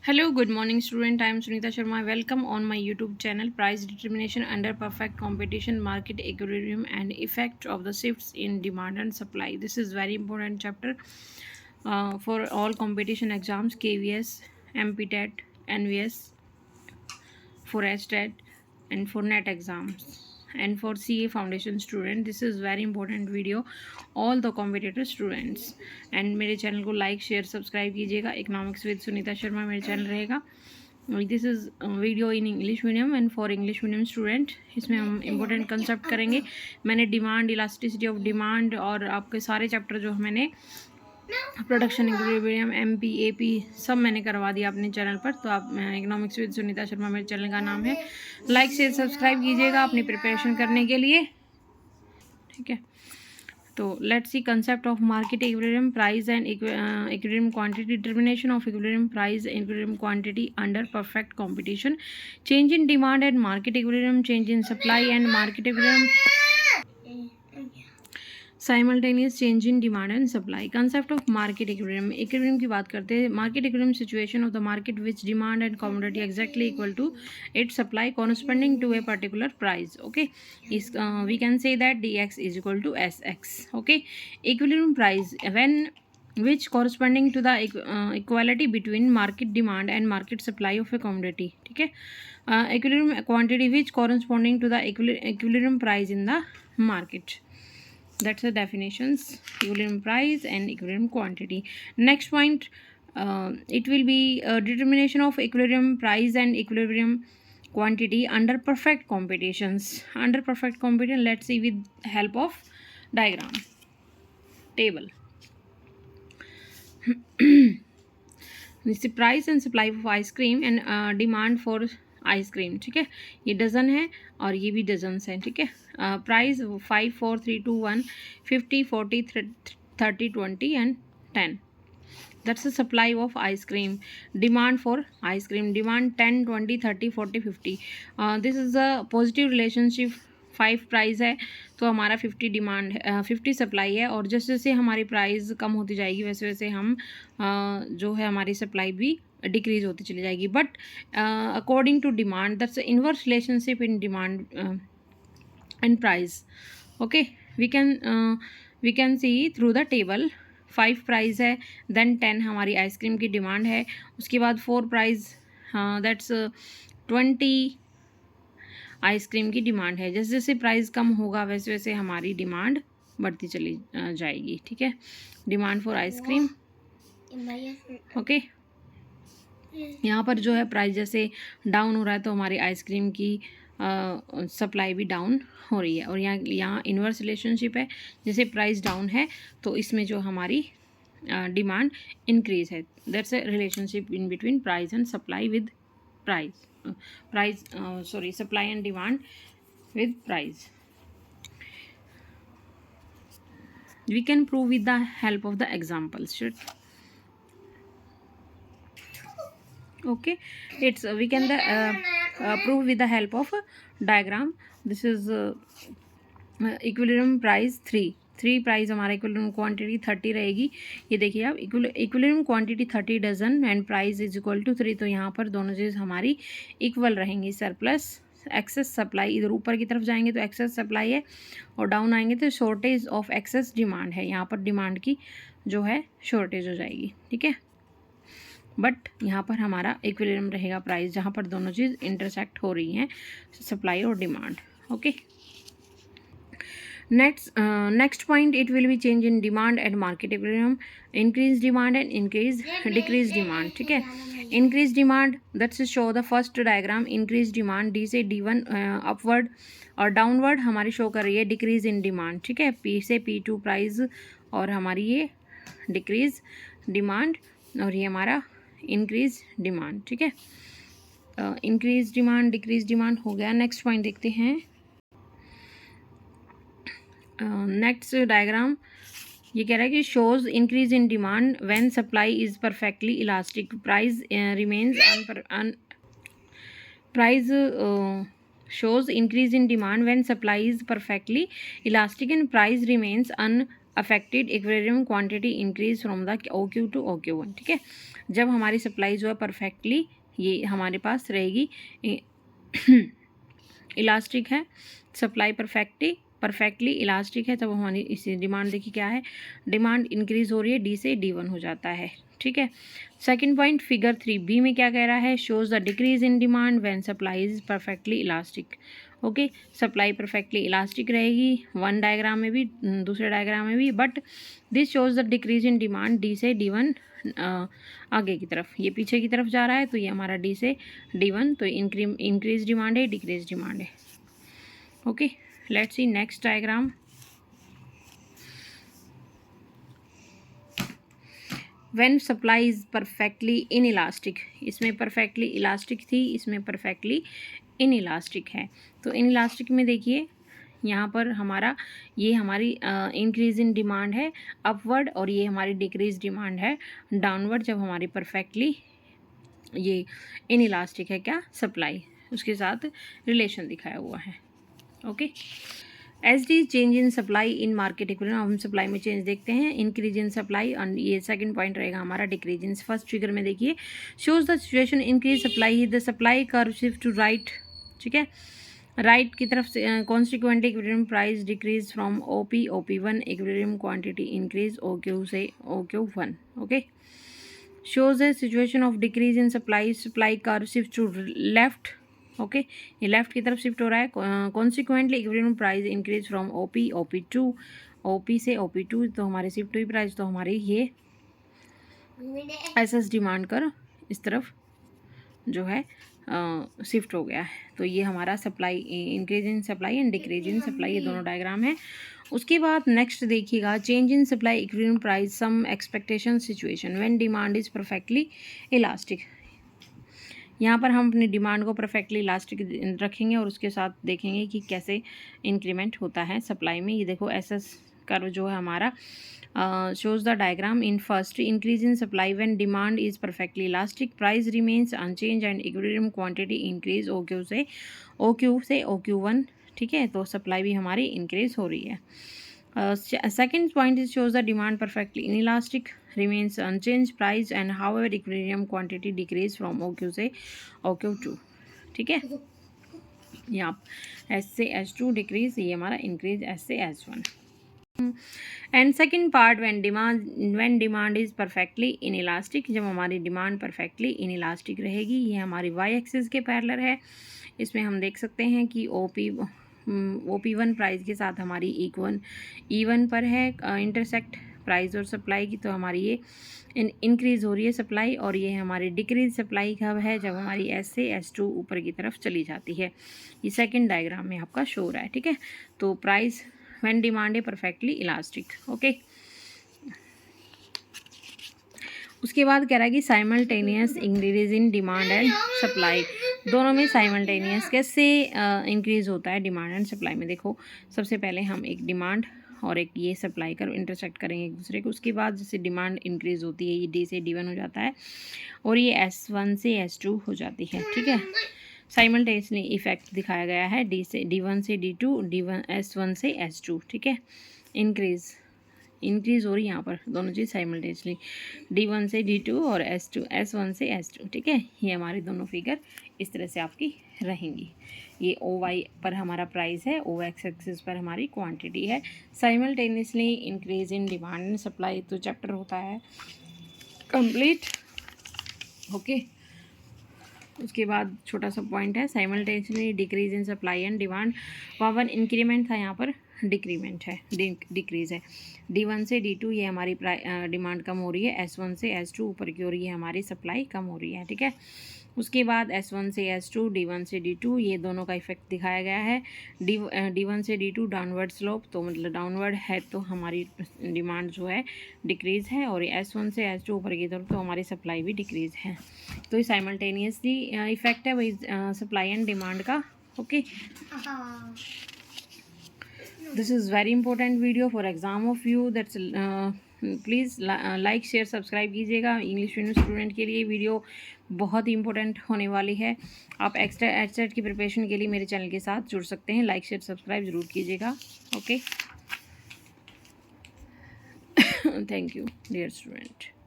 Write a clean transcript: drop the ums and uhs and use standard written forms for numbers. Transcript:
Hello, good morning, student. I am Sunita Sharma. Welcome on my YouTube channel. Price determination under perfect competition, market equilibrium, and effect of the shifts in demand and supply. This is very important chapter for all competition exams: KVS, MPTET, NVS, for HTET, and for NET exams. And for CA foundation student, this is very important video all the competitor students. And मेरे channel को like share subscribe कीजिएगा. Economics with Sunita Sharma मेरे channel रहेगा. This is video in English medium and for English medium student. इसमें हम important concept करेंगे. मैंने demand, elasticity of demand और आपके सारे चैप्टर जो मैंने प्रोडक्शन इक्विलिब्रियम, एमपी, एपी सब मैंने करवा दिया अपने चैनल पर. तो आप इकोनॉमिक्स विद सुनीता शर्मा मेरे चैनल का नाम है. लाइक शेयर सब्सक्राइब कीजिएगा अपनी प्रिपरेशन करने के लिए. ठीक है, तो let's see concept of market equilibrium, price and equilibrium quantity. Determination of equilibrium price, equilibrium quantity under perfect competition. Change in demand and market equilibrium, change in supply and market equilibrium, simultaneous change in demand and supply. Concept of market equilibrium. Equilibrium की बात करते हैं. Market equilibrium situation of the market which demand and commodity exactly equal to its supply corresponding to a particular price. Okay, इस we can say that dx is equal to sx. Okay, equilibrium price when which corresponding to the equality between market demand and market supply of a commodity. ठीक है, equilibrium quantity which corresponding to the equilibrium price in the market. That's the definitions: equilibrium price and equilibrium quantity. Next point, it will be determination of equilibrium price and equilibrium quantity under perfect competitions. Under perfect competition, let's see with help of diagram table. This is price and supply of ice cream and demand for ice cream. ठीक है, ये dozen है और ये भी dozens हैं. ठीक है, price 5, 4, 3, 2, 1, 50, 40, 30, 20 and 10. That's the supply of ice cream. Demand for ice cream, demand 10, 20, 30, 40, 50. This is a positive relationship. 5 price है तो हमारा 50 डिमांड है, 50 सप्लाई है. और जैसे जैसे हमारी प्राइस कम होती जाएगी वैसे वैसे हम जो है हमारी सप्लाई भी डिक्रीज होती चली जाएगी. But according to demand, that's inverse relationship in demand and price. Okay, we can see through the table. 5 price है, देन 10 हमारी आइसक्रीम की डिमांड है, उसके बाद 4 प्राइस, दैट्स 20 आइसक्रीम की डिमांड है. जैसे जैसे प्राइस कम होगा वैसे वैसे हमारी डिमांड बढ़ती चली जाएगी. ठीक है, डिमांड फॉर आइसक्रीम. ओके, यहाँ पर जो है प्राइस जैसे डाउन हो रहा है तो हमारी आइसक्रीम की सप्लाई भी डाउन हो रही है. और यहाँ इन्वर्स रिलेशनशिप है. जैसे प्राइस डाउन है तो इसमें जो हमारी डिमांड इंक्रीज है. That's a relationship in between price and supply with price. Supply and demand with price. We can prove with the help of the examples. Okay, it's we can prove with the help of diagram. This is equilibrium price 3 price हमारा equilibrium quantity 30 रहेगी. ये देखिए आप, equilibrium quantity 30 dozen and price is equal to 3. तो यहाँ पर दोनों चीज़ हमारी इक्वल रहेंगी. सरप्लस एक्सेस सप्लाई, इधर ऊपर की तरफ जाएंगे तो एक्सेस सप्लाई है और डाउन आएंगे तो शॉर्टेज ऑफ एक्सेस डिमांड है. यहाँ पर डिमांड की जो है शॉर्टेज हो जाएगी. ठीक है, बट यहाँ पर हमारा इक्विलिब्रियम रहेगा प्राइस, जहाँ पर दोनों चीज़ इंटरसेक्ट हो रही हैं, सप्लाई और demand. Okay, next point, it will be change in demand and market equilibrium, increase demand and decrease demand. ठीक है, increase demand, that's show the first diagram. increase demand, D से D1 upward और downward हमारी show कर रही है decrease in demand. ठीक है, P से P2 प्राइस और हमारी ये decrease demand और ये हमारा increase demand. ठीक है, increase demand decrease demand हो गया. नेक्स्ट पॉइंट देखते हैं. नेक्स्ट डायग्राम ये कह रहा है कि shows increase in demand when supply is perfectly elastic, price remains price shows increase in demand when supply is perfectly elastic and price remains affected equilibrium quantity increase from the OQ to OQ1, ठीक है। जब हमारी supply जो है perfectly ये हमारे पास रहेगी, elastic है, सप्लाई परफेक्टली इलास्टिक है, तब हमारी इसी डिमांड देखिए क्या है, डिमांड इंक्रीज हो रही है, डी से D1 हो जाता है, ठीक है। सेकंड पॉइंट फिगर 3B में क्या कह रहा है, shows the decrease in demand when supply is perfectly elastic. Okay, supply perfectly elastic रहेगी, वन डायग्राम में भी दूसरे डायग्राम में भी, but this shows the decrease in demand D से D1 आगे की तरफ, ये पीछे की तरफ जा रहा है, तो ये हमारा डी से D1, तो इंक्रीज डिमांड है, डिक्रीज डिमांड है। Okay, let's see next diagram. When supply is perfectly in elastic, इसमें परफेक्टली इलास्टिक थी, इसमें परफेक्टली इन इलास्टिक है। तो इन इलास्टिक में देखिए यहाँ पर हमारा ये हमारी इंक्रीज इन डिमांड है अपवर्ड, और ये हमारी डिक्रीज डिमांड है डाउनवर्ड, जब हमारी परफेक्टली ये इन इलास्टिक है क्या, सप्लाई, उसके साथ रिलेशन दिखाया हुआ है। Okay, S D change in supply in market equilibrium, हम सप्लाई में चेंज देखते हैं, इंक्रीज इन सप्लाई, और ये सेकंड पॉइंट रहेगा हमारा डिक्रीज इन। फर्स्ट फिगर में देखिए, shows the situation increase supply, the supply curve shift to right, ठीक है, राइट की तरफ से, consequently equilibrium price decrease from OP1, equilibrium quantity increase OQ से OQ1। Okay, shows the situation of decrease in supply, supply curve shift to left, okay, ये left की तरफ shift हो रहा है, consequently equilibrium price increase from OP2, OP से OP2, तो हमारी शिफ्ट हुई प्राइस, तो हमारी ये SS डिमांड कर इस तरफ जो है शिफ्ट हो गया है। तो ये हमारा supply, increase in supply and decrease in supply, ये दोनों डायग्राम है। उसके बाद नेक्स्ट देखिएगा, change in supply equilibrium price some expectation situation when demand is perfectly elastic. यहाँ पर हम अपनी डिमांड को परफेक्टली इलास्टिक रखेंगे और उसके साथ देखेंगे कि कैसे इंक्रीमेंट होता है सप्लाई में। ये देखो SS कर्व जो है हमारा shows the diagram in first, increase in supply when demand is perfectly elastic, price remains unchanged and equilibrium quantity increase OQ से OQ1, ठीक है, तो सप्लाई भी हमारी इंक्रीज हो रही है। Second point is shows the demand perfectly inelastic, remains unchanged price and however equilibrium quantity decrease from OQ से OQ2, ठीक है, यहाँ S से S2 डिक्रीज, ये हमारा इंक्रीज S से S1। And second part, when demand is perfectly inelastic, जब हमारी डिमांड परफेक्टली इनइलास्टिक रहेगी, ये हमारी वाई एक्सिस के पैरेलल है। इसमें हम देख सकते हैं कि OP1 प्राइस के साथ हमारी E1 पर है इंटरसेक्ट प्राइस और सप्लाई की, तो हमारी ये इंक्रीज़ हो रही है सप्लाई, और ये हमारी डिक्रीज सप्लाई कब है, जब हमारी S से S2 ऊपर की तरफ चली जाती है। ये सेकेंड डायग्राम में आपका शो हो रहा है, ठीक है। तो price when demand is perfectly elastic, okay. उसके बाद कह रहा है कि simultaneous increase in demand and supply, दोनों में साइमल्टेनियस कैसे इंक्रीज होता है डिमांड एंड सप्लाई में। देखो, सबसे पहले हम एक डिमांड और एक ये सप्लाई कर इंटरसेक्ट करेंगे एक दूसरे को, उसके बाद जैसे डिमांड इंक्रीज होती है, ये D से D1 हो जाता है और ये S1 से S2 हो जाती है, ठीक है। साइमल्टेनियसली इफेक्ट दिखाया गया है, D1 से D2, S1 से S2, ठीक है। इंक्रीज हो रही है यहाँ पर दोनों चीज़ साइमल्टेनियसली, D1 से D2 और S1 से S2, ठीक है। ये हमारी दोनों फिगर इस तरह से आपकी रहेंगी। ये OY पर हमारा प्राइस है, OX एक्सिस पर हमारी क्वांटिटी है। Simultaneously increase in demand and supply, तो चैप्टर होता है कंप्लीट, ओके। उसके बाद छोटा सा पॉइंट है, simultaneously decrease in supply and demand, वहाँ पर इंक्रीमेंट था, यहाँ पर डिक्रीमेंट है, डिक्रीज है। D1 से D2 ये हमारी डिमांड कम हो रही है, S1 से S2 ऊपर की हो रही है, हमारी सप्लाई कम हो रही है, ठीक है। उसके बाद S1 से S2, D1 से D2, ये दोनों का इफेक्ट दिखाया गया है। D1 से D2 डाउनवर्ड स्लोप, तो मतलब डाउनवर्ड है तो हमारी डिमांड जो है डिक्रीज़ है, और S1 से S2 ऊपर की तरफ तो हमारी सप्लाई भी डिक्रीज़ है। तो ये साइमल्टेनियसली इफेक्ट है वही सप्लाई एंड डिमांड का, okay. This is very important video for exam of you, that's please like share subscribe कीजिएगा। इंग्लिश मीडियम स्टूडेंट के लिए वीडियो बहुत ही इंपॉर्टेंट होने वाली है। आप एक्स्ट्रा एचसेट की प्रिपरेशन के लिए मेरे चैनल के साथ जुड़ सकते हैं। लाइक शेयर सब्सक्राइब ज़रूर कीजिएगा, okay. Thank you dear student.